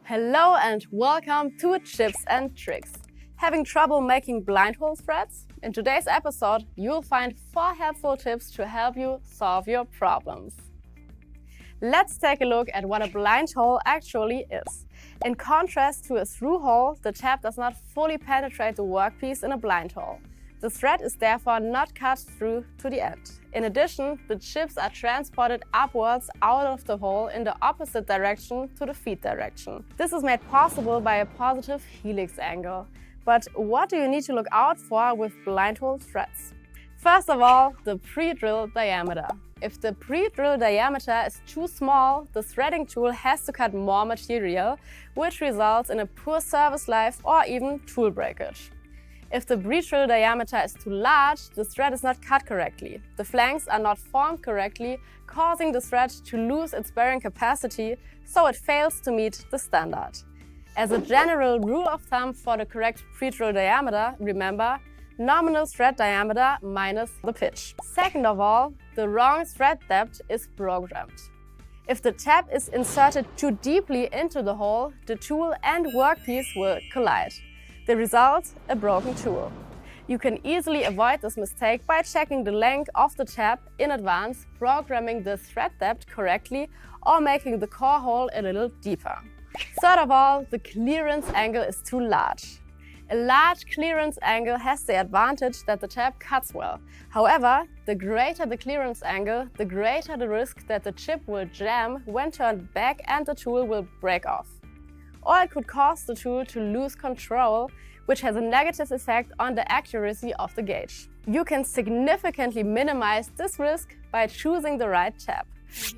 Hello and welcome to Tips and Tricks. Having trouble making blind hole threads? In today's episode, you'll find 4 helpful tips to help you solve your problems. Let's take a look at what a blind hole actually is. In contrast to a through hole, the tab does not fully penetrate the workpiece in a blind hole. The thread is therefore not cut through to the end. In addition, the chips are transported upwards out of the hole in the opposite direction to the feed direction. This is made possible by a positive helix angle. But what do you need to look out for with blind hole threads? First of all, the pre-drill diameter. If the pre-drill diameter is too small, the threading tool has to cut more material, which results in a poor service life or even tool breakage. If the pre-drill diameter is too large, the thread is not cut correctly. The flanks are not formed correctly, causing the thread to lose its bearing capacity, so it fails to meet the standard. As a general rule of thumb for the correct pre-drill diameter, remember, nominal thread diameter minus the pitch. Second of all, the wrong thread depth is programmed. If the tab is inserted too deeply into the hole, the tool and workpiece will collide. The result, a broken tool. You can easily avoid this mistake by checking the length of the tab in advance, programming the thread depth correctly, or making the core hole a little deeper. Third of all, the clearance angle is too large. A large clearance angle has the advantage that the tab cuts well. However, the greater the clearance angle, the greater the risk that the chip will jam when turned back and the tool will break off. Or it could cause the tool to lose control, which has a negative effect on the accuracy of the gauge. You can significantly minimize this risk by choosing the right tab.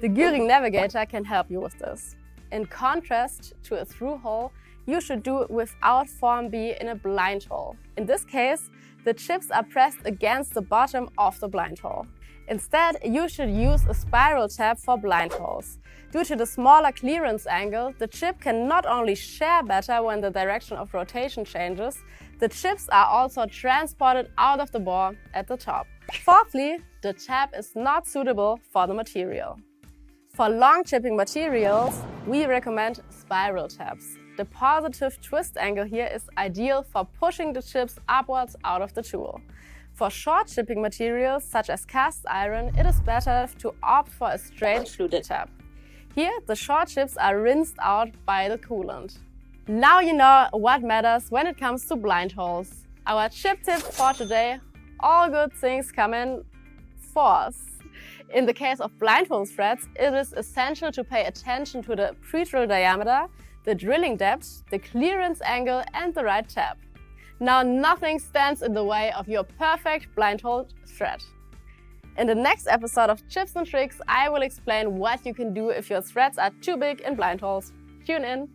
The gearing navigator can help you with this. In contrast to a through hole, you should do it without form B in a blind hole. In this case, the chips are pressed against the bottom of the blind hole. Instead, you should use a spiral tab for blind holes. Due to the smaller clearance angle, the chip can not only shear better when the direction of rotation changes, the chips are also transported out of the bore at the top. Fourthly, the tab is not suitable for the material. For long chipping materials, we recommend spiral tabs. The positive twist angle here is ideal for pushing the chips upwards out of the tool. For short chipping materials, such as cast iron, it is better to opt for a straight fluted tab. Here, the short chips are rinsed out by the coolant. Now you know what matters when it comes to blind holes. Our chip tip for today: all good things come in fours. In the case of blind hole threads, it is essential to pay attention to the pre-drill diameter, the drilling depth, the clearance angle, and the right tab. Now nothing stands in the way of your perfect blind hole thread. In the next episode of Tips and Tricks, I will explain what you can do if your threads are too big in blind holes. Tune in!